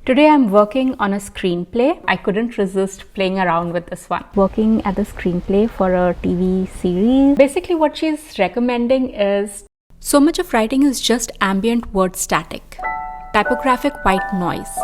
Today I'm working on a screenplay. I couldn't resist playing around with this one. Working at the screenplay for a TV series. Basically what she's recommending is so much of writing is just ambient word static. Typographic white noise.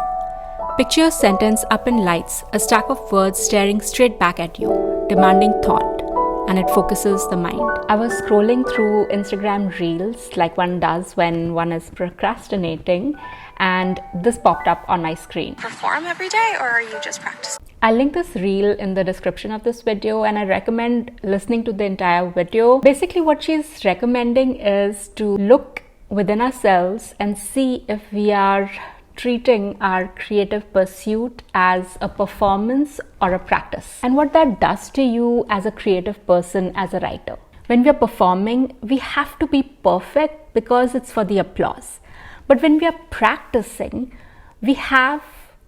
Picture a sentence up in lights, a stack of words staring straight back at you, demanding thought, and it focuses the mind. I was scrolling through Instagram Reels like one does when one is procrastinating, and this popped up on my screen. Perform every day, or are you just practicing? I'll link this reel in the description of this video, and I recommend listening to the entire video. Basically what she's recommending is to look within ourselves and see if we are treating our creative pursuit as a performance or a practice, and what that does to you as a creative person, as a writer. When we are performing, we have to be perfect because it's for the applause. But when we are practicing, we have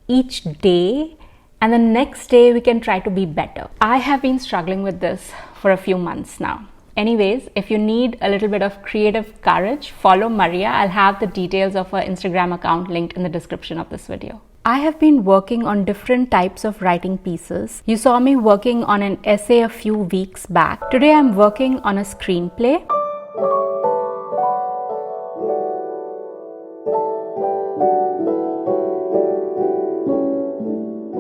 each day, and the next day we can try to be better. I have been struggling with this for a few months now. Anyways, if you need a little bit of creative courage, follow Maria. I'll have the details of her Instagram account linked in the description of this video. I have been working on different types of writing pieces. You saw me working on an essay a few weeks back. Today I'm working on a screenplay.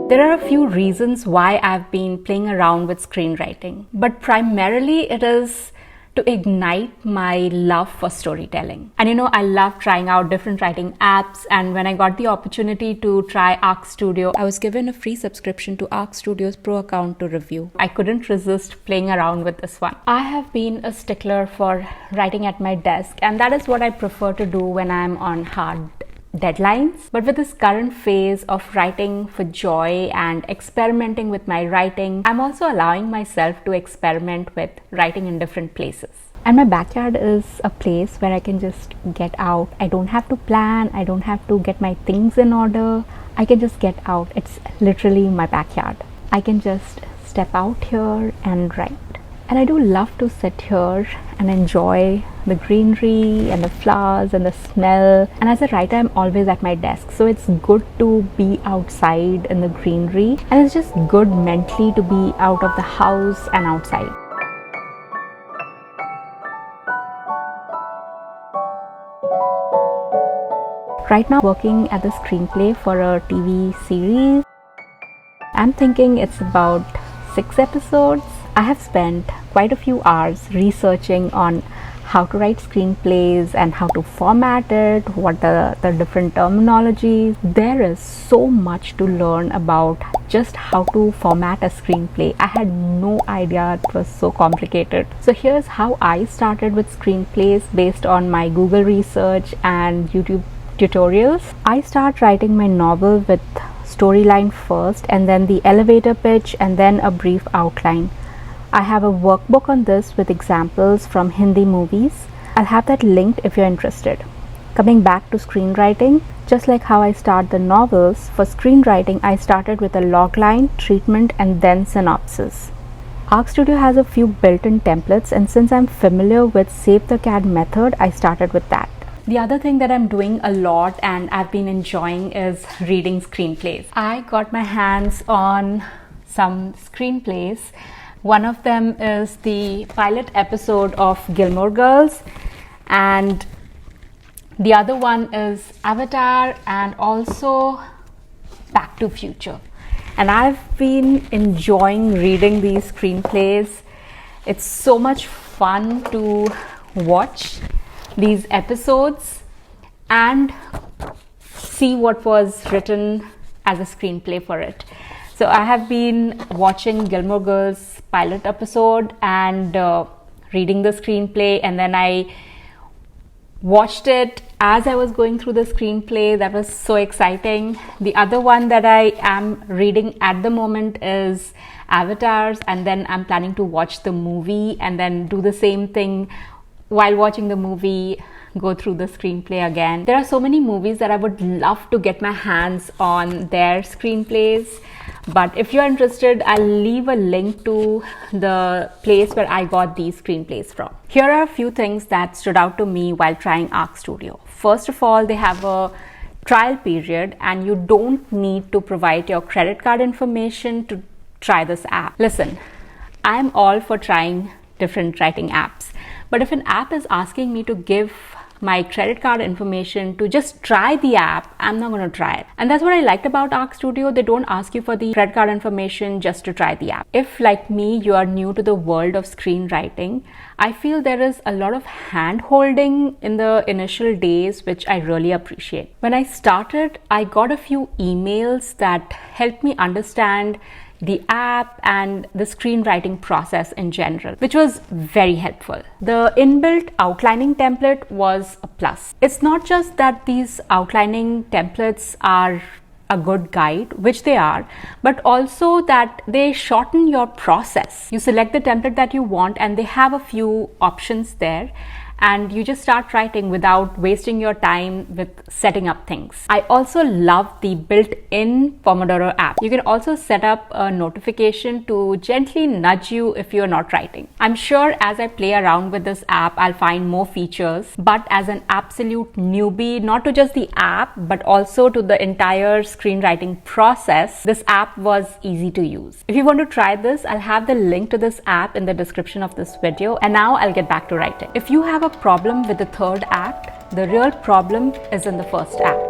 There are a few reasons why I've been playing around with screenwriting, but primarily it is to ignite my love for storytelling. And I love trying out different writing apps, and when I got the opportunity to try Arc Studio, I was given a free subscription to Arc Studio's Pro account to review. I couldn't resist playing around with this one. I have been a stickler for writing at my desk, and that is what I prefer to do when I'm on hard deadlines. But with this current phase of writing for joy and experimenting with my writing, I'm also allowing myself to experiment with writing in different places. And my backyard is a place where I can just get out. I don't have to plan, I don't have to get my things in order. I can just get out. It's literally my backyard. I can just step out here and write. And I do love to sit here and enjoy the greenery and the flowers and the smell. And as a writer, I'm always at my desk, so it's good to be outside in the greenery, and it's just good mentally to be out of the house and outside. Right now, working at the screenplay for a TV series. I'm thinking it's about 6 episodes. I have spent quite a few hours researching on how to write screenplays and how to format it, what the different terminologies. There is so much to learn about just how to format a screenplay. I had no idea it was so complicated. So here's how I started with screenplays based on my Google research and YouTube tutorials. I start writing my novel with storyline first, and then the elevator pitch, and then a brief outline. I have a workbook on this with examples from Hindi movies. I'll have that linked if you're interested. Coming back to screenwriting, just like how I start the novels, for screenwriting I started with a logline, treatment, and then synopsis. Arc Studio has a few built-in templates, and since I'm familiar with Save the Cat method, I started with that. The other thing that I'm doing a lot and I've been enjoying is reading screenplays. I got my hands on some screenplays. One of them is the pilot episode of Gilmore Girls, and the other one is Avatar and also Back to Future. And I've been enjoying reading these screenplays. It's so much fun to watch these episodes and see what was written as a screenplay for it. So I have been watching Gilmore Girls pilot episode and reading the screenplay, and then I watched it as I was going through the screenplay. That was so exciting. The other one that I am reading at the moment is Avatars, and then I'm planning to watch the movie and then do the same thing while watching the movie, go through the screenplay again. There are so many movies that I would love to get my hands on their screenplays, but if you're interested, I'll leave a link to the place where I got these screenplays from. Here are a few things that stood out to me while trying Arc Studio. First of all, they have a trial period and you don't need to provide your credit card information to try this app. Listen, I'm all for trying different writing apps, but if an app is asking me to give my credit card information to just try the app, I'm not going to try it. And that's what I liked about Arc Studio. They don't ask you for the credit card information just to try the app. If, like me, you are new to the world of screenwriting, I feel there is a lot of hand-holding in the initial days, which I really appreciate. When I started, I got a few emails that helped me understand the app and the screenwriting process in general, which was very helpful. The inbuilt outlining template was a plus. It's not just that these outlining templates are a good guide, which they are, but also that they shorten your process. You select the template that you want and they have a few options there, and you just start writing without wasting your time with setting up things. I also love the built-in Pomodoro app. You can also set up a notification to gently nudge you if you're not writing. I'm sure as I play around with this app, I'll find more features, but as an absolute newbie, not to just the app, but also to the entire screenwriting process, this app was easy to use. If you want to try this, I'll have the link to this app in the description of this video. And now I'll get back to writing. If you have a problem with the third act, the real problem is in the first act.